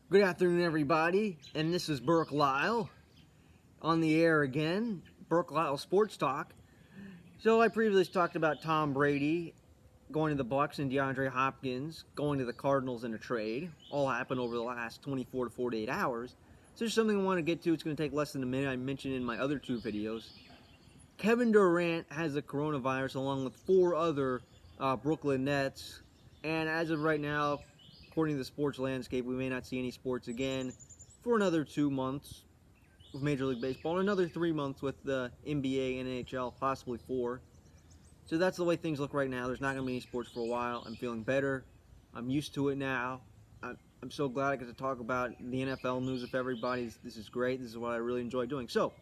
Good afternoon, everybody, and this is Burke Lyle on the air again, Burke Lyle Sports Talk. So I previously talked about Tom Brady going to the Bucks and DeAndre Hopkins going to the Cardinals in a trade. All happened over the last 24 to 48 hours. So there's something I want to get to. It's going to take less than a minute. I mentioned in my other two videos. Kevin Durant has the coronavirus along with four other Brooklyn Nets. And as of right now, according to the sports landscape, we may not see any sports again for another 2 months with Major League Baseball, and another 3 months with the NBA, NHL, possibly 4. So that's the way things look right now. There's not going to be any sports for a while. I'm feeling better. I'm used to it now. I'm so glad I get to talk about the NFL news with everybody. This is great. This is what I really enjoy doing. So,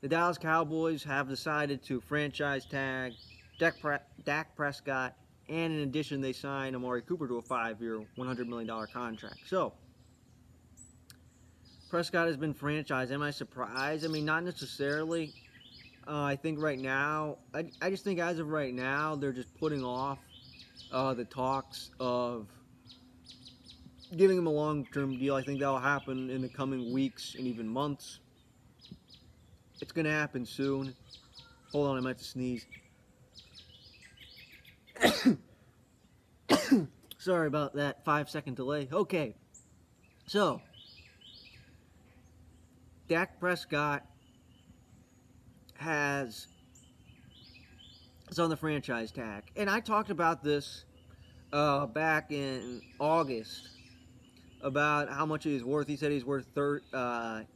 the Dallas Cowboys have decided to franchise tag Dak Prescott, and in addition, they signed Amari Cooper to a 5-year, $100 million contract. So, Prescott has been franchised. Am I surprised? I mean, not necessarily. I think right now, I just think as of right now, they're just putting off the talks of giving him a long-term deal. I think that'll happen in the coming weeks and even months. It's going to happen soon. Hold on, I might have to sneeze. Sorry about that 5-second delay. Okay, so Dak Prescott is on the franchise tag, and I talked about this back in August about how much he's worth. He said he's worth $40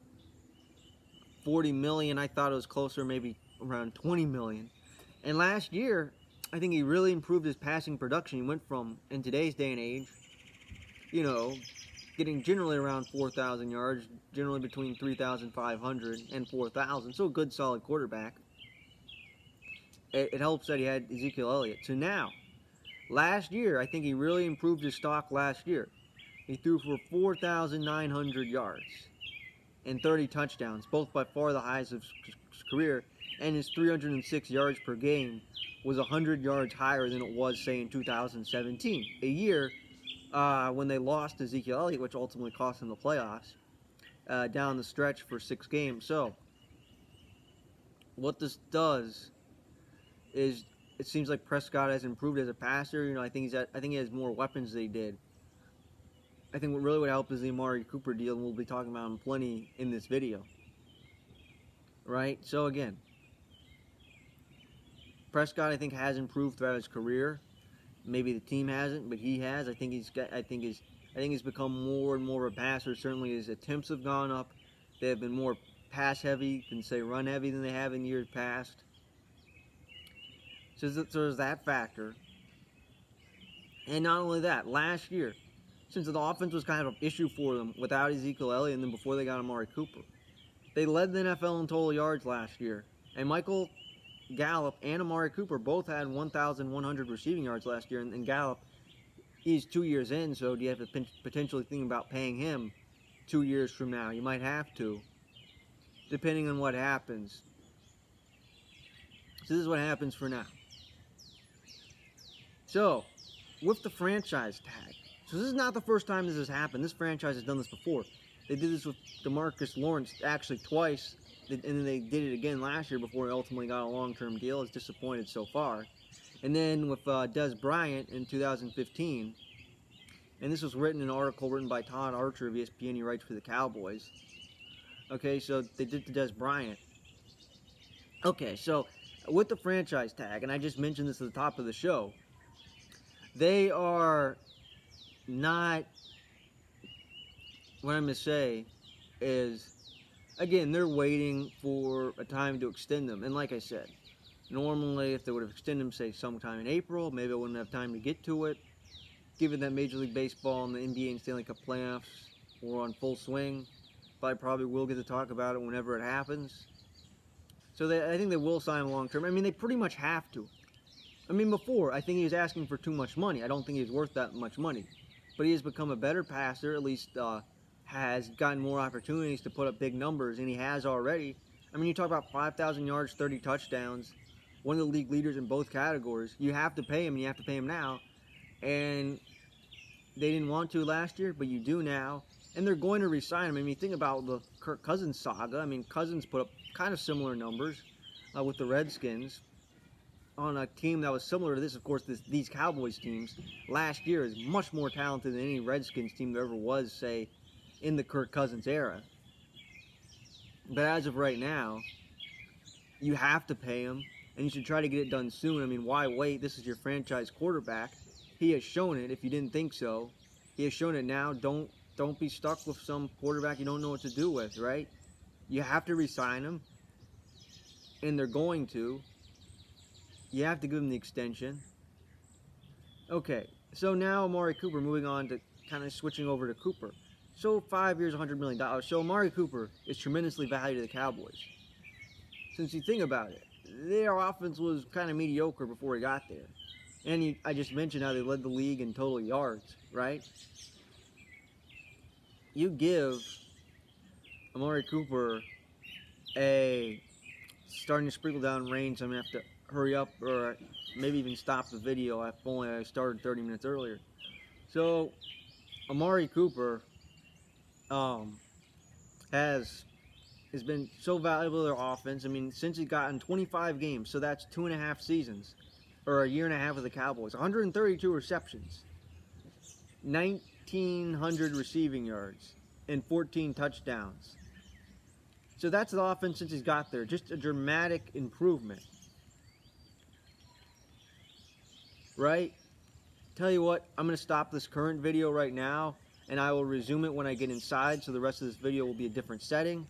million. I thought it was closer, maybe around $20 million. And last year, I think he really improved his passing production. He went from, in today's day and age, getting generally around 4,000 yards, generally between 3,500 and 4,000. So a good, solid quarterback. It helps that he had Ezekiel Elliott. So now, last year, I think he really improved his stock last year. He threw for 4,900 yards and 30 touchdowns, both by far the highest of his career. And his 306 yards per game was 100 yards higher than it was, say, in 2017, a year when they lost Ezekiel Elliott, which ultimately cost them the playoffs, down the stretch for 6 games. So, what this does is it seems like Prescott has improved as a passer. I think he has more weapons than he did. I think what really would help is the Amari Cooper deal, and we'll be talking about him plenty in this video. Right? So again, Prescott, I think, has improved throughout his career. Maybe the team hasn't, but he has. I think he's become more and more of a passer. Certainly, his attempts have gone up. They have been more pass heavy than, say, run heavy than they have in years past. So there's that factor. And not only that, last year, since the offense was kind of an issue for them without Ezekiel Elliott, and then before they got Amari Cooper, they led the NFL in total yards last year. And Michael Gallup and Amari Cooper both had 1,100 receiving yards last year. And Gallup, he's 2 years in, so do you have to potentially think about paying him 2 years from now? You might have to, depending on what happens. So this is what happens for now. So, with the franchise tag, so this is not the first time this has happened. This franchise has done this before. They did this with DeMarcus Lawrence actually twice, and then they did it again last year before he ultimately got a long-term deal. It's disappointed so far. And then with Dez Bryant in 2015, and this was in an article written by Todd Archer of ESPN. He writes for the Cowboys. Okay, so they did to Dez Bryant. Okay, so with the franchise tag, and I just mentioned this at the top of the show, they are not, what I'm going to say is, again, they're waiting for a time to extend them. And like I said, normally if they would have extended them, say, sometime in April, maybe I wouldn't have time to get to it. Given that Major League Baseball and the NBA and Stanley Cup playoffs were on full swing, but I probably will get to talk about it whenever it happens. So I think they will sign him long term. I mean, they pretty much have to. I mean, before, I think he was asking for too much money. I don't think he's worth that much money. But he has become a better passer, at least has gotten more opportunities to put up big numbers, and he has already. I mean, you talk about 5,000 yards, 30 touchdowns, one of the league leaders in both categories. You have to pay him, and you have to pay him now. And they didn't want to last year, but you do now. and they're going to re-sign him. I mean, think about the Kirk Cousins saga. I mean, Cousins put up kind of similar numbers with the Redskins on a team that was similar to this. Of course, these Cowboys teams last year is much more talented than any Redskins team there ever was, say, in the Kirk Cousins era. But as of right now, you have to pay him, and you should try to get it done soon. I mean, why wait? This is your franchise quarterback. He has shown it. If you didn't think so, he has shown it now. Don't be stuck with some quarterback you don't know what to do with, right? You have to re-sign him, and they're going to. You have to give him the extension. Okay, so now Amari Cooper, moving on to kind of switching over to Cooper. So 5 years, $100 million. So Amari Cooper is tremendously valued to the Cowboys. Since you think about it, their offense was kind of mediocre before he got there. And I just mentioned how they led the league in total yards, right? You give Amari Cooper a starting to sprinkle down range. I'm going to have to hurry up or maybe even stop the video. If only I started 30 minutes earlier. So Amari Cooper has been so valuable to their offense. I mean, since he got in 25 games, so that's 2.5 seasons, or a year and a half with the Cowboys. 132 receptions, 1,900 receiving yards, and 14 touchdowns. So that's the offense since he's got there. Just a dramatic improvement. Right? Tell you what, I'm going to stop this current video right now, and I will resume it when I get inside, so the rest of this video will be a different setting.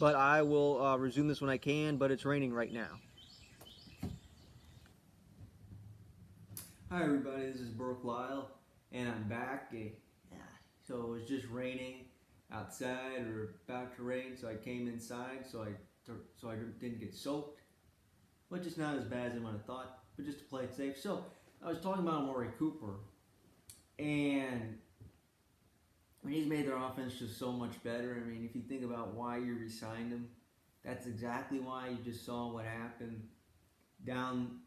But I will resume this when I can, but it's raining right now. Hi everybody, this is Burke Lyle, and I'm back. So it was just raining outside, or about to rain, so I came inside so I didn't get soaked. Which is not as bad as I might have thought, but just to play it safe. So I was talking about Amari Cooper, and he's made their offense just so much better. I mean, if you think about why you re-signed him, that's exactly why. You just saw what happened down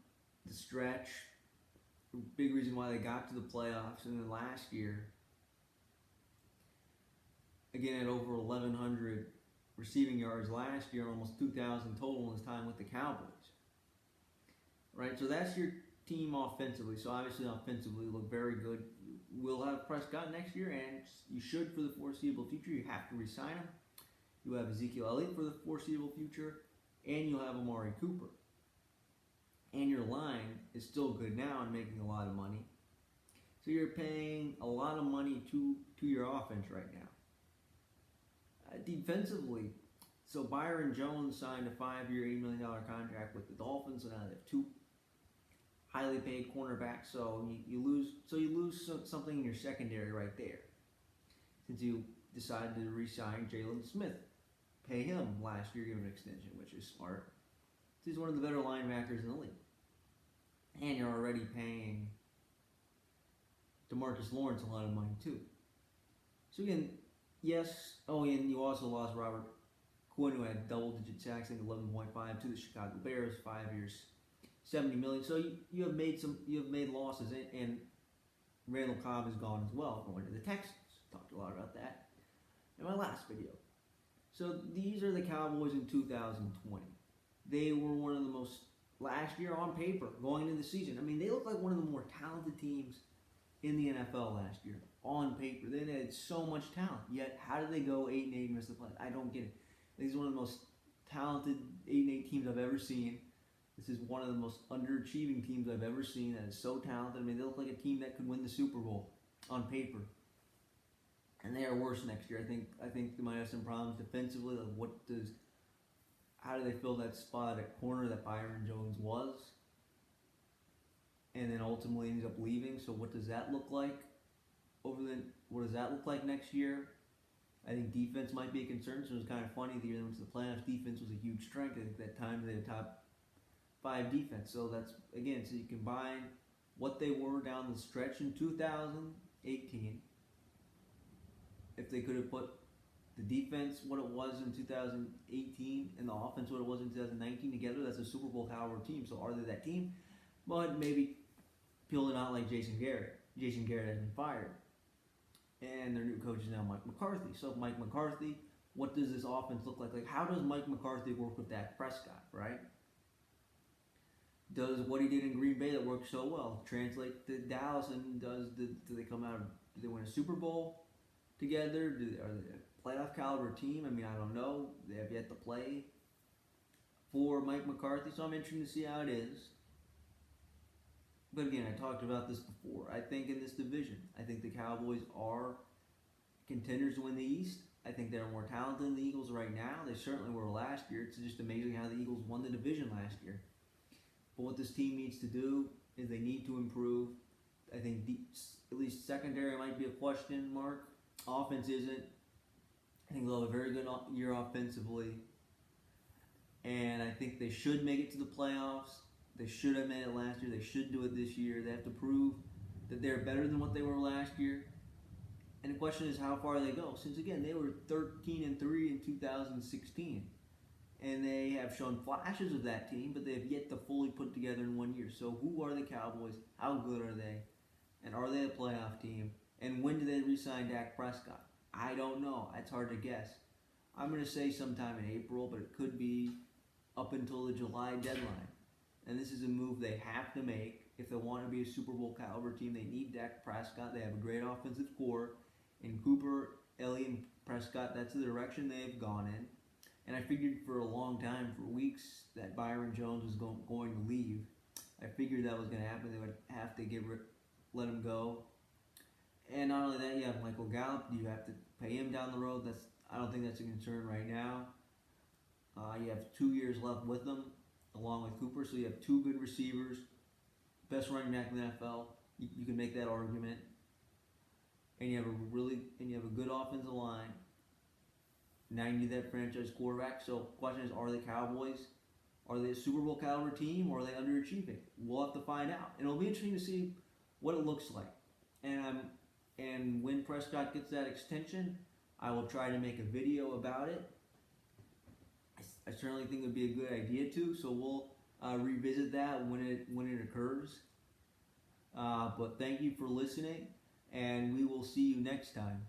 the stretch. Big reason why they got to the playoffs. And then last year, again at over 1,100 receiving yards last year, almost 2,000 total in his time with the Cowboys. Right, so that's your team offensively. So obviously offensively look very good. We'll have Prescott next year, and you should for the foreseeable future. You have to re-sign him. You have Ezekiel Elliott for the foreseeable future, and you'll have Amari Cooper. And your line is still good now and making a lot of money. So you're paying a lot of money to your offense right now. Defensively, so Byron Jones signed a 5-year, $8 million contract with the Dolphins, and now they have 2 highly paid cornerbacks. So you lose something in your secondary right there. Since you decided to re-sign Jalen Smith, pay him last year, give him an extension, which is smart. He's one of the better linebackers in the league. And you're already paying DeMarcus Lawrence a lot of money too. So again, yes. Oh, and you also lost Robert Quinn, who had double-digit sacks, I think 11.5, to the Chicago Bears, 5 years, $70 million. So you have made losses, and Randall Cobb is gone as well, going to the Texans. Talked a lot about that in my last video. So these are the Cowboys in 2020. They were one of the most, last year on paper, going into the season. I mean, they looked like one of the more talented teams in the NFL last year, on paper. They had so much talent. Yet, how did they go 8-8 and miss the playoffs? I don't get it. This is one of the most talented 8-8 teams I've ever seen. This is one of the most underachieving teams I've ever seen that is so talented. I mean, they look like a team that could win the Super Bowl on paper. And they are worse next year. I think they might have some problems defensively. Like how do they fill that spot at corner that Byron Jones was? And then ultimately ends up leaving. So what does that look like what does that look like next year? I think defense might be a concern. So it was kind of funny the year they went to the playoffs. Defense was a huge strength. I think at that time they had top 5 defense. So that's, again, so you combine what they were down the stretch in 2018. If they could have put the defense what it was in 2018 and the offense what it was in 2019 together, that's a Super Bowl caliber team. So are they that team? But maybe people are not like Jason Garrett. Jason Garrett has been fired. and their new coach is now Mike McCarthy. So Mike McCarthy, what does this offense look like? Like, how does Mike McCarthy work with Dak Prescott, right? Does what he did in Green Bay that worked so well translate to Dallas, and do they come out? Do they win a Super Bowl together? Are they a playoff caliber team? I mean, I don't know. They have yet to play for Mike McCarthy, so I'm interested to see how it is. But again, I talked about this before. I think in this division, I think the Cowboys are contenders to win the East. I think they're more talented than the Eagles right now. They certainly were last year. It's just amazing how the Eagles won the division last year. But what this team needs to do is they need to improve. I think at least secondary might be a question mark. Offense isn't. I think they'll have a very good year offensively. And I think they should make it to the playoffs. They should have made it last year. They should do it this year. They have to prove that they're better than what they were last year. And the question is how far they go. Since again, they were 13-3 in 2016. And they have shown flashes of that team, but they have yet to fully put together in 1 year. So who are the Cowboys? How good are they? And are they a playoff team? And when do they re-sign Dak Prescott? I don't know. It's hard to guess. I'm going to say sometime in April, but it could be up until the July deadline. And this is a move they have to make. If they want to be a Super Bowl caliber team, they need Dak Prescott. They have a great offensive core. And Cooper, Elliott, and Prescott, that's the direction they've gone in. And I figured for a long time, for weeks, that Byron Jones was going to leave. I figured that was going to happen. They would have to let him go. And not only that, you have Michael Gallup. Do you have to pay him down the road? I don't think that's a concern right now. You have 2 years left with them, along with Cooper. So you have two good receivers, best running back in the NFL. You can make that argument. And you have a good offensive line. Now you need that franchise quarterback. So the question is, are the Cowboys, are they a Super Bowl caliber team, or are they underachieving? We'll have to find out. And it'll be interesting to see what it looks like. And when Prescott gets that extension, I will try to make a video about it. I certainly think it would be a good idea to. So we'll revisit that when it occurs. But thank you for listening, and we will see you next time.